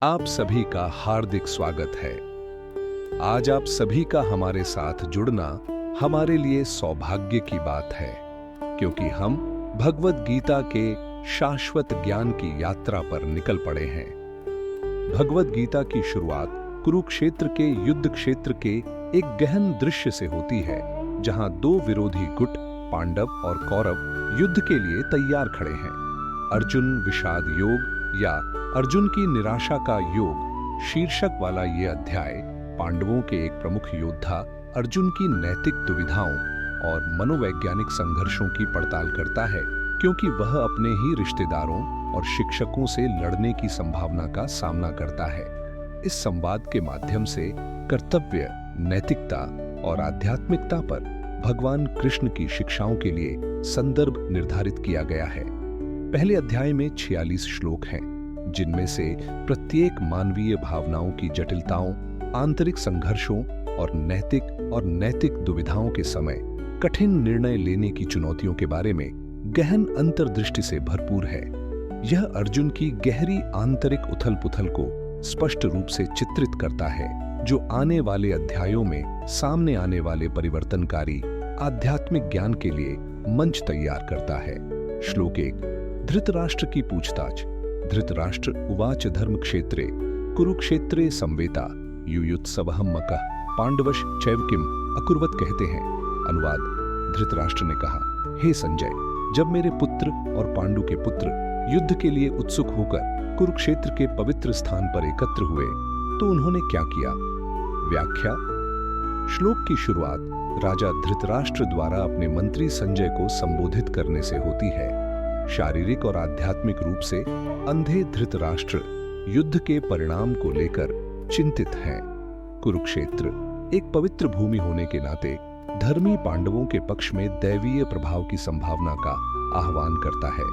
आप सभी का हार्दिक स्वागत है। आज आप सभी का हमारे साथ जुड़ना हमारे लिए सौभाग्य की बात है, क्योंकि हम भगवद गीता के शाश्वत ज्ञान की यात्रा पर निकल पड़े हैं। भगवद गीता की शुरुआत कुरुक्षेत्र के युद्ध क्षेत्र के एक गहन दृश्य से होती है, जहां दो विरोधी गुट पांडव और कौरव युद्ध के लिए तैयार खड़े हैं। अर्जुन विषाद योग या अर्जुन की निराशा का योग शीर्षक वाला ये अध्याय पांडवों के एक प्रमुख योद्धा अर्जुन की नैतिक दुविधाओं और मनोवैज्ञानिक संघर्षों की पड़ताल करता है, क्योंकि वह अपने ही रिश्तेदारों और शिक्षकों से लड़ने की संभावना का सामना करता है। इस संवाद के माध्यम से कर्तव्य, नैतिकता और आध्यात्मिकता पर भगवान कृष्ण की शिक्षाओं के लिए संदर्भ निर्धारित किया गया है। पहले अध्याय में 46 श्लोक हैं, जिनमें से प्रत्येक मानवीय भावनाओं की जटिलताओं, आंतरिक संघर्षों और नैतिक दुविधाओं के समय कठिन निर्णय लेने की चुनौतियों के बारे में गहन अंतर्दृष्टि से भरपूर है। यह अर्जुन की गहरी आंतरिक उथल-पुथल को स्पष्ट रूप से चित्रित करता है, जो आने वाले अध्यायों में सामने आने वाले परिवर्तनकारी आध्यात्मिक ज्ञान के लिए मंच तैयार करता है। श्लोक 1। धृतराष्ट्र की पूछताछ। धृतराष्ट्र उवाच धर्मक्षेत्रे कुरुक्षेत्रे संवेता युयुत्सवः मकः पांडवश चैव किम अकुर्वत कहते हैं। अनुवाद। धृतराष्ट्र ने कहा, हे संजय, जब मेरे पुत्र और पांडु के पुत्र युद्ध के लिए उत्सुक होकर कुरुक्षेत्र के पवित्र स्थान पर एकत्र हुए तो उन्होंने क्या किया? व्याख्या। श्लोक की शुरुआत राजा धृतराष्ट्र द्वारा अपने मंत्री संजय को संबोधित करने से होती है। शारीरिक और आध्यात्मिक रूप से अंधे धृतराष्ट्र युद्ध के परिणाम को लेकर चिंतित हैं। कुरुक्षेत्र एक पवित्र भूमि होने के नाते धर्मी पांडवों के पक्ष में दैवीय प्रभाव की संभावना का आह्वान करता है।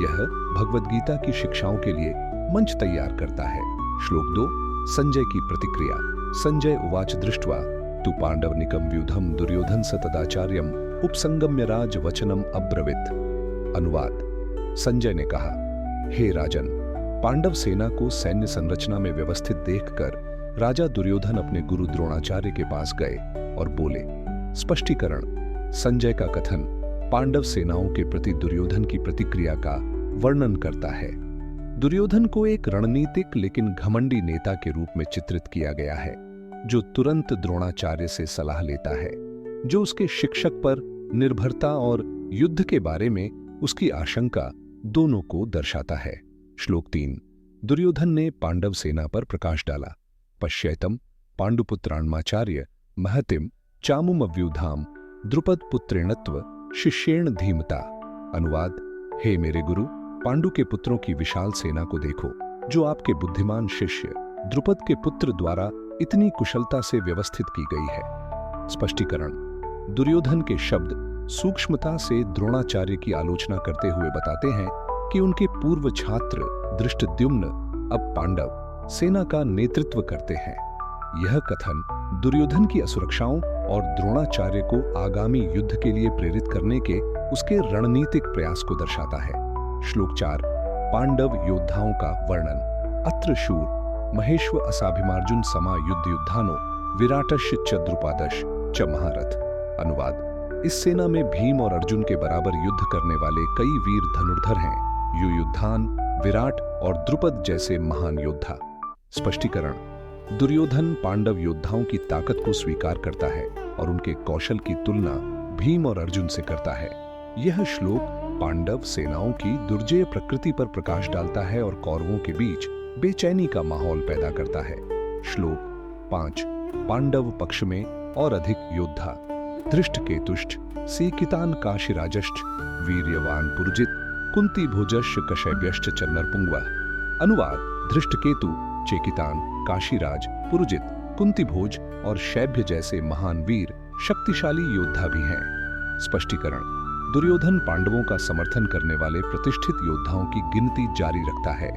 यह भगवद गीता की शिक्षाओं के लिए मंच तैयार करता है। श्लोक 2। संजय की प्रतिक्रिया। संजय उवाच दृष्ट्वा तु पांडवनिकं व्यूधं दुर्योधन सतदाचार्यम उपसंगम्य राज वचनम अब्रवीत। अनुवाद। संजय ने कहा, हे राजन, पांडव सेना को सैन्य संरचना में व्यवस्थित देखकर राजा दुर्योधन अपने गुरु द्रोणाचार्य के पास गए और बोले। स्पष्टीकरण। संजय का कथन पांडव सेनाओं के प्रति दुर्योधन की प्रतिक्रिया का वर्णन करता है। दुर्योधन को एक रणनीतिक लेकिन घमंडी नेता के रूप में चित्रित किया गया है, जो तुरंत द्रोणाचार्य से सलाह लेता है, जो उसके शिक्षक पर निर्भरता और युद्ध के बारे में उसकी आशंका दोनों को दर्शाता है। श्लोक 3। दुर्योधन ने पांडव सेना पर प्रकाश डाला। पश्यैतम पांडुपुत्राण्माचार्य महतिम चामुमव्यूधाम द्रुपद पुत्रेणत्व शिष्येण धीमता। अनुवाद। हे मेरे गुरु, पांडु के पुत्रों की विशाल सेना को देखो, जो आपके बुद्धिमान शिष्य द्रुपद के पुत्र द्वारा इतनी कुशलता से व्यवस्थित की गई है। स्पष्टीकरण। दुर्योधन के शब्द सूक्ष्मता से द्रोणाचार्य की आलोचना करते हुए बताते हैं कि उनके पूर्व छात्र धृष्टद्युम्न अब पांडव सेना का नेतृत्व करते हैं। यह कथन दुर्योधन की असुरक्षाओं और द्रोणाचार्य को आगामी युद्ध के लिए प्रेरित करने के उसके रणनीतिक प्रयास को दर्शाता है। श्लोक 4। पांडव योद्धाओं का वर्णन। अत्र शूर महेश्व असाभिमार्जुन समा युद्ध युद्धानो विराटश्च च द्रुपादश च महारथ। अनुवाद। इस सेना में भीम और अर्जुन के बराबर युद्ध करने वाले कई वीर धनुर्धर हैं, युयुधान, विराट और द्रुपद जैसे महान योद्धा। स्पष्टीकरण। दुर्योधन पांडव योद्धाओं की ताकत को स्वीकार करता है और उनके कौशल की तुलना भीम और अर्जुन से करता है। यह श्लोक पांडव सेनाओं की दुर्जेय प्रकृति पर प्रकाश डालता है और कौरवों के बीच बेचैनी का माहौल पैदा करता है। श्लोक 5। पांडव पक्ष में और अधिक योद्धा। धृष्टकेतुश्च सीकितान काशीराजश्च वीर्यवान पुरुजित कुंती भोजश्च कशैब्यश्च च नरपुंगवः। अनुवाद। धृष्टकेतु, चेकितान, काशीराज, पुरुजित, कुंती भोज और शैब्य जैसे महान वीर शक्तिशाली योद्धा भी हैं। स्पष्टीकरण। दुर्योधन पांडवों का समर्थन करने वाले प्रतिष्ठित योद्धाओं की गिनती जारी रखता है।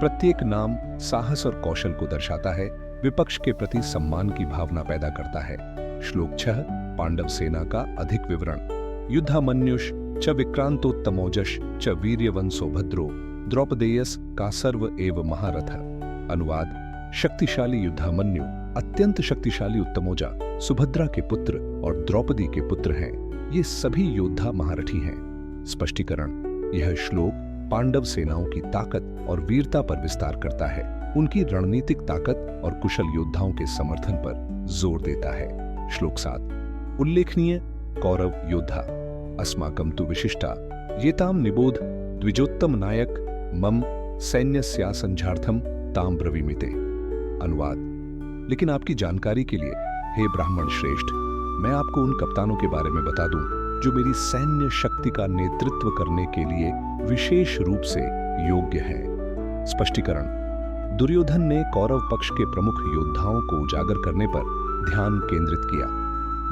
प्रत्येक नाम साहस और कौशल को दर्शाता है, विपक्ष के प्रति सम्मान की भावना पैदा करता है। श्लोक 6। पांडव सेना का अधिक विवरण। युद्धामन्युष च विक्रांतोत्तमोजश च वीर्यवंसो भद्रो द्रौपदेयस का सर्व एव महारथ। अनुवाद शक्तिशाली युद्धामन्यु अत्यंत शक्तिशाली उत्तमोजा सुभद्रा के पुत्र और द्रौपदी के पुत्र हैं। ये सभी योद्धा महारथी हैं। स्पष्टीकरण, यह श्लोक पांडव सेनाओं की ताकत और वीरता पर विस्तार करता है, उनकी रणनीतिक ताकत और कुशल योद्धाओं के समर्थन पर जोर देता है। श्लोक 7 उल्लेखनीय कौरव योद्धा अस्माकं तु विशिष्टा येताम निबोध द्विजोत्तम नायक मम सैन्यस्यासंझार्थम ताम ब्रवीमिते। अनुवाद, लेकिन आपकी जानकारी के लिए हे ब्राह्मण श्रेष्ठ, मैं आपको उन कप्तानों के बारे में बता दूं जो मेरी सैन्य शक्ति का नेतृत्व करने के लिए विशेष रूप से योग्य हैं। स्पष्टीकरण, दुर्योधन ने कौरव पक्ष के प्रमुख योद्धाओं को उजागर करने पर ध्यान केंद्रित किया।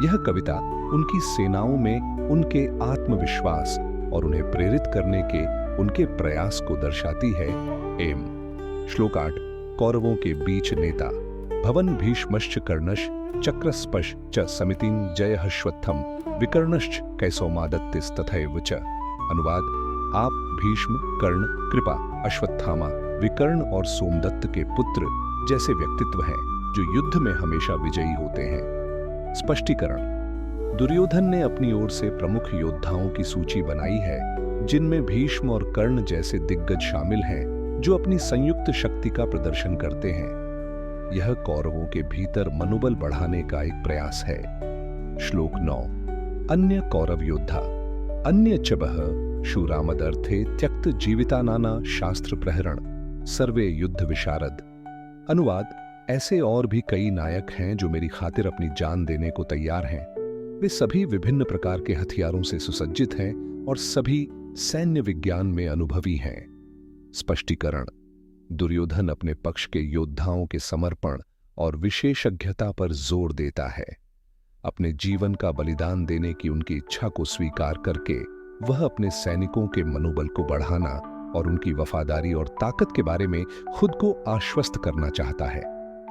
यह कविता उनकी सेनाओं में उनके आत्मविश्वास और उन्हें प्रेरित करने के उनके प्रयास को दर्शाती है। एम श्लोक 8 कौरवों के बीच नेता भवन भीष्मश्च कर्णश्च चक्रस्पश च समितिं जयहश्वत्थम विकर्णश्च कैसौमादत्तिस्तथैव च। अनुवाद, आप भीष्म, कर्ण, कृपा, अश्वत्थामा, विकर्ण और सोमदत्त के पुत्र जैसे व्यक्तित्व हैं जो युद्ध में हमेशा विजयी होते हैं। स्पष्टीकरण, दुर्योधन ने अपनी ओर से प्रमुख योद्धाओं की सूची बनाई है जिनमें भीष्म और कर्ण जैसे दिग्गज शामिल हैं जो अपनी संयुक्त शक्ति का प्रदर्शन करते हैं। यह कौरवों के भीतर मनोबल बढ़ाने का एक प्रयास है। श्लोक 9 अन्य कौरव योद्धा अन्य च बह शूरामदर्थे त्यक्त जीवितानाना शास्त्र प्रहरण सर्वे युद्ध विशारद। अनुवाद, ऐसे और भी कई नायक हैं जो मेरी खातिर अपनी जान देने को तैयार हैं। वे सभी विभिन्न प्रकार के हथियारों से सुसज्जित हैं और सभी सैन्य विज्ञान में अनुभवी हैं। स्पष्टीकरण, दुर्योधन अपने पक्ष के योद्धाओं के समर्पण और विशेषज्ञता पर जोर देता है। अपने जीवन का बलिदान देने की उनकी इच्छा को स्वीकार करके वह अपने सैनिकों के मनोबल को बढ़ाना और उनकी वफादारी और ताकत के बारे में खुद को आश्वस्त करना चाहता है।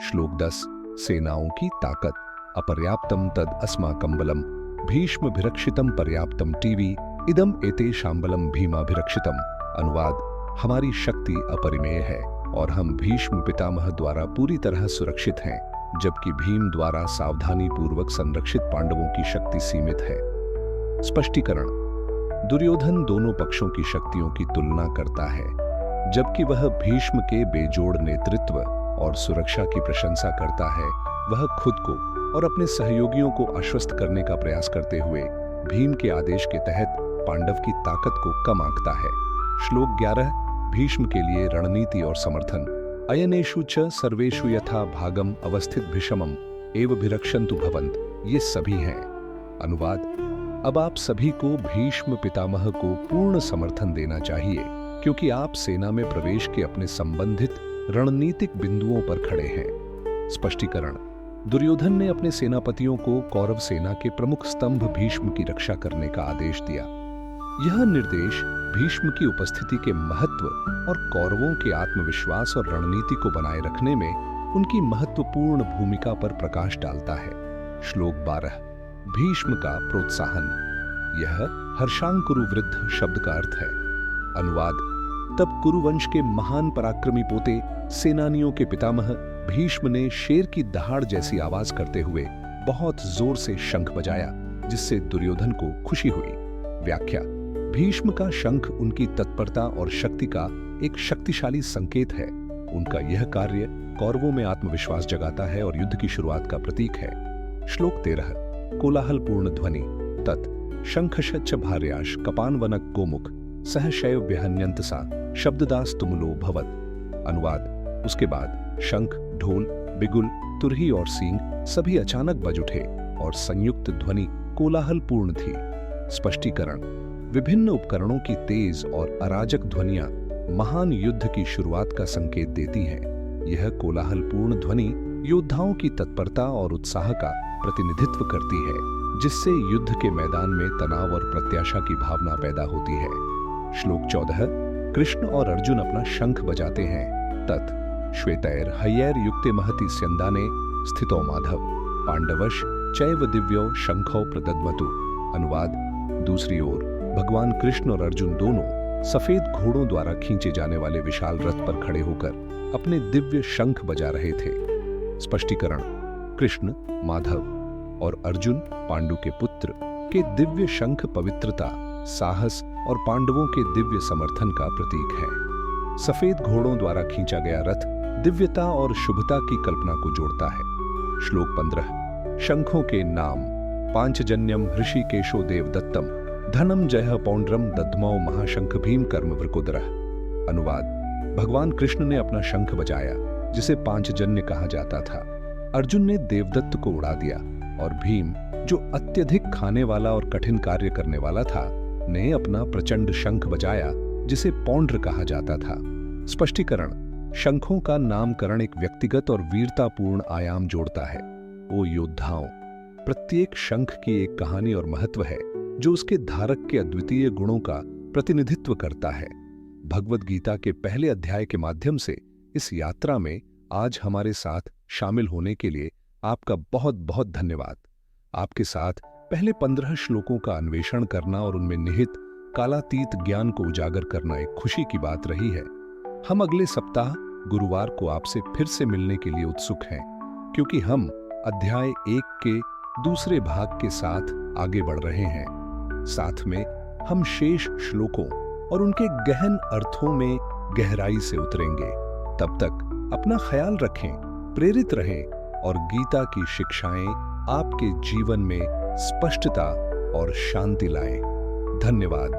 श्लोक 10 सेनाओं की ताकत अपर्याप्तम तद अस्माकं बलम भीष्मभिरक्षितम पर्याप्तम टीवी इदम एतेषां बलम भीमाभिरक्षितम। अनुवाद, हमारी शक्ति अपरिमेय है और हम भीष्म पितामह द्वारा पूरी तरह सुरक्षित हैं, जबकि भीम द्वारा सावधानी पूर्वक संरक्षित पांडवों की शक्ति सीमित है। स्पष्टीकरण, दुर्योधन दोनों पक्षों की शक्तियों की तुलना करता है, जबकि वह भीष्म के बेजोड़ नेतृत्व और सुरक्षा की प्रशंसा करता है। वह खुद को और अपने सहयोगियों को आश्वस्त करने का प्रयास करते हुए भीम के आदेश के तहत पांडव की ताकत को कम आंकता है। श्लोक 11 भीष्म के लिए रणनीति और समर्थन अयनेषु च सर्वेषु यथा भागम अवस्थित भीषमम एव भिरक्षन्तु भवन्त। ये सभी हैं। अनुवाद, अब आप सभी को भीष्म पितामह को पूर्ण समर्थन देना चाहिए क्योंकि आप सेना में प्रवेश के अपने संबंधित रणनीतिक बिंदुओं पर खड़े हैं। स्पष्टीकरण, दुर्योधन ने अपने सेनापतियों को कौरव सेना के प्रमुख स्तंभ भीष्म की रक्षा करने का आदेश दिया। यह निर्देश भीष्म की उपस्थिति के महत्व और कौरवों के आत्मविश्वास और रणनीति को बनाए रखने में उनकी महत्वपूर्ण भूमिका पर प्रकाश डालता है। श्लोक 12 भीष्म का प्रोत्साहन यह हर्षांकुरु वृद्ध शब्द का अर्थ है। अनुवाद, तब कुरुवंश के महान पराक्रमी पोते सेनानियों के पितामह भीष्म ने शेर की दहाड़ जैसी आवाज करते हुए बहुत जोर से शंख बजाया, जिससे दुर्योधन को खुशी हुई। व्याख्या, भीष्म का शंख उनकी तत्परता और शक्ति का एक शक्तिशाली संकेत है। उनका यह कार्य कौरवों में आत्मविश्वास जगाता है और युद्ध की शुरुआत का प्रतीक है। श्लोक 13 कोलाहलपूर्ण ध्वनि तत् शंखश्च भार्याश कपानवनक गोमुख सह शैव व्यहन्यंतसा शब्ददास तुमुलो भवत। अनुवाद, उसके बाद शंख, ढोल, बिगुल, तुरही और सींग सभी अचानक बज उठे और संयुक्त ध्वनि कोलाहलपूर्ण थी। स्पष्टीकरण, विभिन्न उपकरणों की तेज और अराजक ध्वनियां महान युद्ध की शुरुआत का संकेत देती हैं। यह कोलाहलपूर्ण ध्वनि योद्धाओं की तत्परता और उत्साह का प्रतिनिधित्व करती है, जिससे युद्ध के मैदान में तनाव और प्रत्याशा की भावना पैदा होती है। श्लोक 14 कृष्ण और अर्जुन अपना शंख बजाते हैं। तत् श्वेतैर हयैर युक्ते महति स्यंदाने स्थितो माधव पांडवश चैव दिव्यो शंखो प्रदद्मतु। अनुवाद, दूसरी ओर भगवान कृष्ण और अर्जुन दोनों सफेद घोड़ों द्वारा खींचे जाने वाले विशाल रथ पर खड़े होकर अपने दिव्य शंख बजा रहे थे। स्पष्टीकरण: कृष्ण, माधव और अर्जुन, पांडु के पुत्र, के दिव्य शंख पवित्रता, साहस और पांडवों के दिव्य समर्थन का प्रतीक है। सफेद घोड़ों द्वारा खींचा गया रथ दिव्यता और शुभता की कल्पना को जोड़ता है। श्लोक 15। शंखों के नाम: पांचजन्यम ऋषिकेशो देवदत्तम, धनम जय पौंड्रम दद्मौ महाशंख भीम कर्म वृकोदरः। अनुवाद: भगवान कृष्ण ने अपना शंख बजाया, जिसे पांचजन्य कहा जाता था। अर्जुन ने देवदत्त को उड़ा दिया और भीम, जो अत्यधिक खाने वाला और कठिन कार्य करने वाला था, ने अपना प्रचंड शंख बजाया, जिसे पौंड्र कहा जाता था। स्पष्टीकरण: शंखों का नामकरण एक व्यक्तिगत और वीरतापूर्ण आयाम जोड़ता है। ओ योद्धाओं, प्रत्येक शंख की एक कहानी और महत्व है, जो उसके धारक के अद्वितीय गुणों का प्रतिनिधित्व करता है। भगवद गीता के पहले अध्याय के माध्यम से इस यात्रा में आज हमारे साथ शामिल होने के लिए आपका बहुत बहुत धन्यवाद। आपके साथ पहले 15 श्लोकों का अन्वेषण करना और उनमें निहित कालातीत ज्ञान को उजागर करना एक खुशी की बात रही है। हम अगले सप्ताह गुरुवार को आपसे फिर से मिलने के लिए उत्सुक हैं, क्योंकि हम अध्याय 1 के दूसरे भाग के साथ आगे बढ़ रहे हैं। साथ में हम शेष श्लोकों और उनके गहन अर्थों में गहराई से उतरेंगे। तब तक अपना ख्याल रखें, प्रेरित रहें और गीता की शिक्षाएं आपके जीवन में स्पष्टता और शांति लाएं। धन्यवाद।